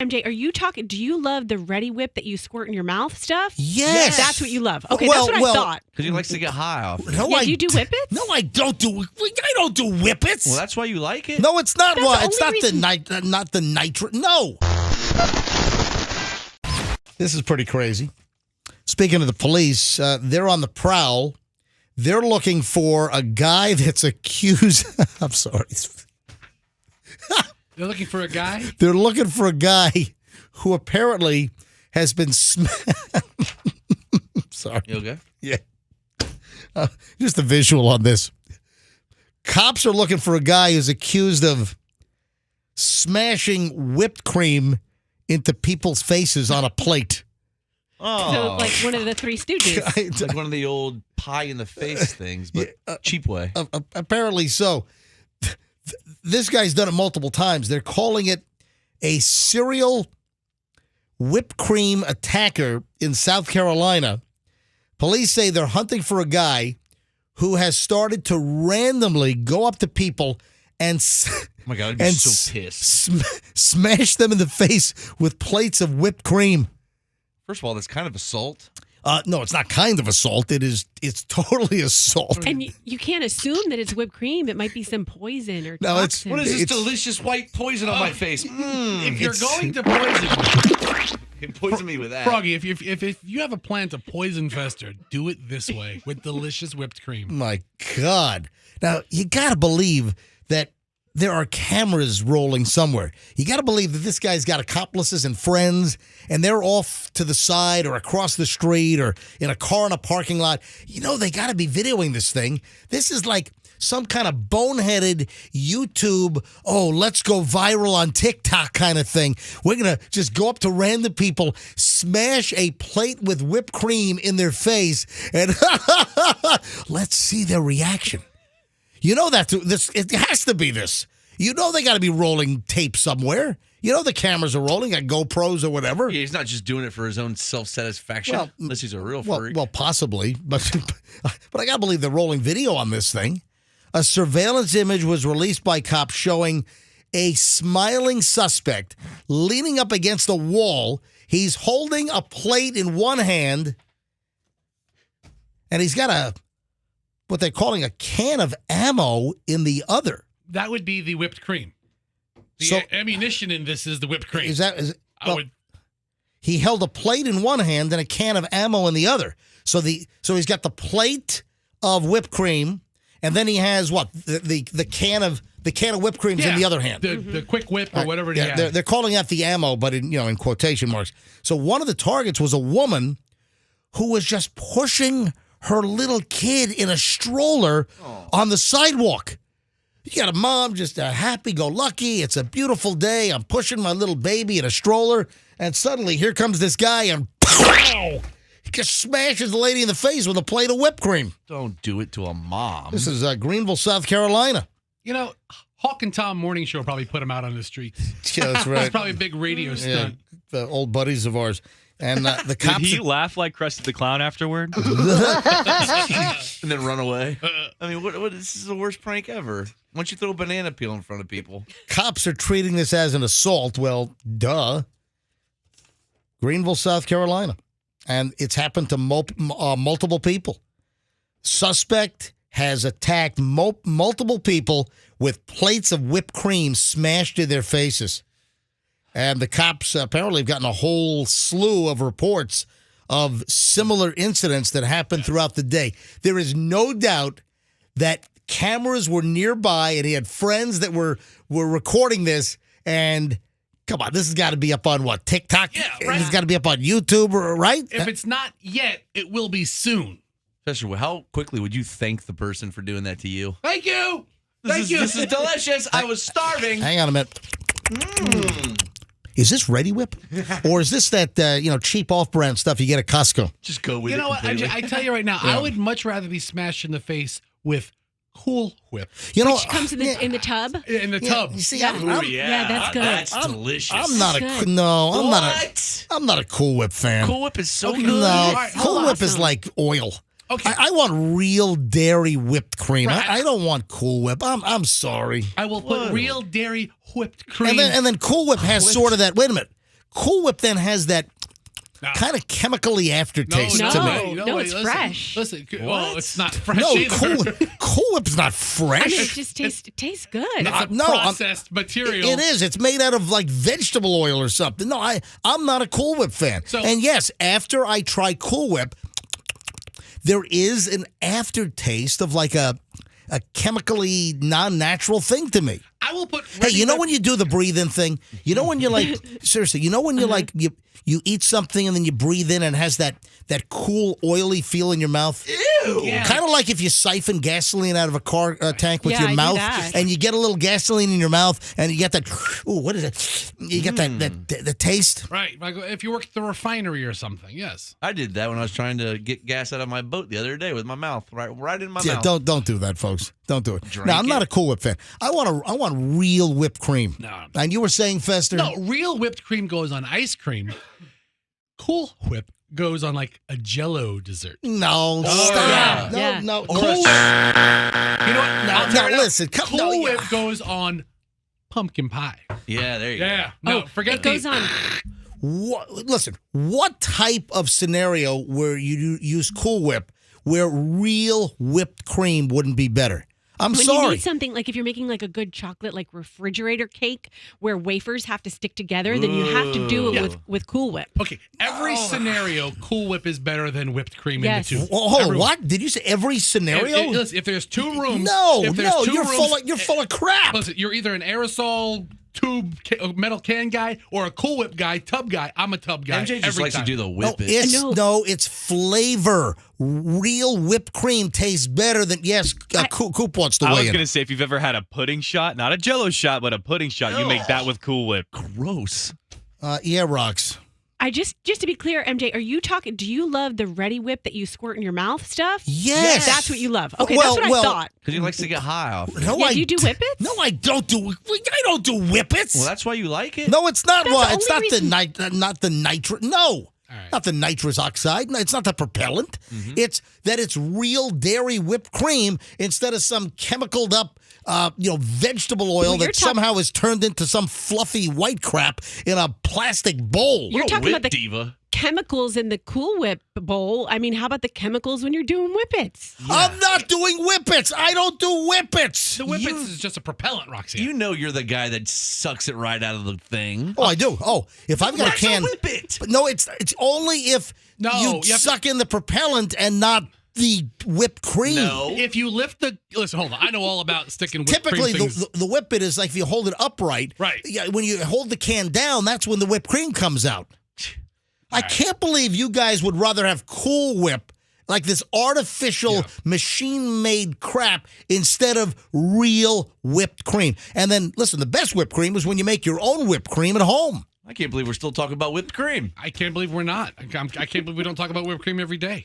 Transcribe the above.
MJ, are you talking? Do you love the Reddi whip that you squirt in your mouth stuff? Yes. That's what you love. Okay, that's what I thought. Because he likes to get high off. No, Yeah, do you do whippets? No, I don't do. I don't do whippets. Well, that's why you like it. No, it's not. That's Why? the It's only not the nitrate. No. This is pretty crazy. Speaking of the police, they're on the prowl. They're looking for a guy that's accused. I'm sorry. They're looking for a guy? They're looking for a guy who apparently has been sorry. You okay? Yeah. Just a visual on this. Cops are looking for a guy who's accused of smashing whipped cream into people's faces on a plate. Oh. So, like one of the Three Stooges. It's like one of the old pie in the face things, but cheap way. Apparently so. This guy's done it multiple times. They're calling it a serial whipped cream attacker in South Carolina. Police say they're hunting for a guy who has started to randomly go up to people and Oh my God, I'd be so pissed. Smash them in the face with plates of whipped cream. First of all, that's kind of assault. No, it's not kind of assault. It's totally assault. And you can't assume that it's whipped cream. It might be some poison or No, it's- toxin. What is this delicious white poison on my face? If you're going to poison Poison me with that. Froggy, if you have a plan to poison Fester, do it this way with delicious whipped cream. My God. Now, you got to believe that there are cameras rolling somewhere. You got to believe that this guy's got accomplices and friends, and they're off to the side or across the street or in a car in a parking lot. You know, they got to be videoing this thing. This is like some kind of boneheaded YouTube, let's go viral on TikTok kind of thing. We're going to just go up to random people, smash a plate with whipped cream in their face, and let's see their reaction. You know that it has to be this. You know they got to be rolling tape somewhere. You know the cameras are rolling, got GoPros or whatever. Yeah, he's not just doing it for his own self-satisfaction, unless he's a real freak. Well, possibly, but I got to believe they're rolling video on this thing. A surveillance image was released by cops showing a smiling suspect leaning up against a wall. He's holding a plate in one hand, and he's got what they're calling a can of ammo in the other. That would be the whipped cream. The ammunition in this is the whipped cream. He held a plate in one hand and a can of ammo in the other. So he's got the plate of whipped cream, and then he has what the can of whipped cream's in the other hand. The quick whip or whatever it is. They're calling that the ammo, but in quotation marks. So one of the targets was a woman who was just pushing her little kid in a stroller on the sidewalk. You got a mom, just a happy-go-lucky. It's a beautiful day. I'm pushing my little baby in a stroller, and suddenly here comes this guy, and pow! He just smashes the lady in the face with a plate of whipped cream. Don't do it to a mom. This is Greenville, South Carolina. You know, Hawk and Tom Morning Show probably put him out on the streets. Yeah, that's right. It's probably a big radio stunt. Yeah, old buddies of ours. And the cops... Did he laugh like Krusty the Clown afterward? And then run away. I mean, this is the worst prank ever. Why don't you throw a banana peel in front of people? Cops are treating this as an assault. Well, duh. Greenville, South Carolina. And it's happened to multiple people. Suspect has attacked multiple people with plates of whipped cream smashed in their faces. And the cops apparently have gotten a whole slew of reports of similar incidents that happened throughout the day. There is no doubt that cameras were nearby and he had friends that were recording this. And come on, this has got to be up on what, TikTok? Yeah, right. It's got to be up on YouTube, right? If it's not yet, it will be soon. Especially, how quickly would you thank the person for doing that to you? Thank you. This is delicious. I was starving. Hang on a minute. Is this Reddi Whip? Or is this that cheap off-brand stuff you get at Costco? Just go with it. You know what? I tell you right now, I would much rather be smashed in the face with Cool Whip. Which comes in the tub? In the tub. You see, Yeah. Yeah, that's good. That's delicious. I'm not I'm not a Cool Whip fan. Cool Whip is so good. No, right, Cool Whip is awesome. like oil. Okay. I want real dairy whipped cream. Right. I don't want Cool Whip. I'm sorry. I will put real dairy whipped cream. And then Cool Whip has sort of that. Wait a minute. Cool Whip then has that No. kind of chemically aftertaste No. to me. No, it's fresh. Listen, well, it's not fresh No, either. Cool Whip's not fresh. I mean, it just tastes good. It's a No, I'm- processed material. It is. It's made out of like vegetable oil or something. No, I'm not a Cool Whip fan. So- and yes, after I try Cool Whip, there is an aftertaste of like a chemically non-natural thing to me. I will put. Hey, you know when you do the breathe-in thing? You know when you're like, seriously, you know when you're like, you eat something and then you breathe in and it has that cool, oily feel in your mouth? Ew! Yeah. Kind of like if you siphon gasoline out of a car tank with Yeah, your I do mouth that. and you get a little gasoline in your mouth and you get that, ooh, what is it? You get the taste. Right. Like if you work at the refinery or something, yes. I did that when I was trying to get gas out of my boat the other day with my mouth, right in my Yeah, mouth. don't do that, folks. Don't do it. Drink Now, I'm not it. a Cool Whip fan. I want real whipped cream. No. And you were saying, Fester? No, real whipped cream goes on ice cream. Cool Whip goes on like a Jello dessert. No, Oh, stop. yeah. No, Or no. a- You know what? No, I'll tear it up. listen. Cool No, Whip goes on pumpkin pie. Yeah, there you Yeah. No, Oh, forget it goes on. Listen, what type of scenario where you use Cool Whip where real whipped cream wouldn't be better? I'm When you sorry. need something, like if you're making like a good chocolate, like refrigerator cake where wafers have to stick together, then you have to do it Ooh. with Cool Whip. Okay, every scenario, Cool Whip is better than whipped cream Yes. in the two. Oh, hold on, Everyone. what? Did you say every scenario? Listen, if there's two rooms, No, if there's two you're rooms, full of crap. Listen, you're either an aerosol tube metal can guy or a Cool Whip guy, tub guy. I'm a tub guy. MJ just every likes time. to do the No, whip it. it's flavor. Real whipped cream tastes better than Coop wants to I weigh was in. going to say, if you've ever had a pudding shot, not a Jello shot, but a pudding shot, you make that with Cool Whip. Gross. Yeah, Rox. I just to be clear, MJ, are you talking? Do you love the Reddi whip that you squirt in your mouth stuff? Yes. That's what you love. Okay, Well, that's what well, I thought. Because he likes to get high off. No, Yeah, do you do whippets? No, I don't do. I don't do whippets. Well, that's why you like it? No, it's not. That's Well, the it's only not reason- not the nitrous. No, right. not the nitrous oxide. No, it's not the propellant. It's that it's real dairy whipped cream instead of some chemicaled up, vegetable oil Well, you're that somehow is turned into some fluffy white crap in a plastic bowl. You're What a talking about whip the diva. chemicals in the Cool Whip bowl. I mean, how about the chemicals when you're doing whippets? I'm not doing whippets. I don't do whippets. The whippets is just a propellant, Roxanne. You know you're the guy that sucks it right out of the thing. Oh, I do. Oh, if I've got a That's can, whip it. but no, it's only if No, you you have suck in the propellant and not the whipped cream. No. If you lift listen, hold on. I know all about sticking whipped Typically, cream things. the whip it is like if you hold it upright. Right. Yeah, when you hold the can down, that's when the whipped cream comes out. I can't believe you guys would rather have Cool Whip, like this artificial machine-made crap, instead of real whipped cream. And then, listen, the best whipped cream is when you make your own whipped cream at home. I can't believe we're still talking about whipped cream. I can't believe we're not. I can't believe we don't talk about whipped cream every day.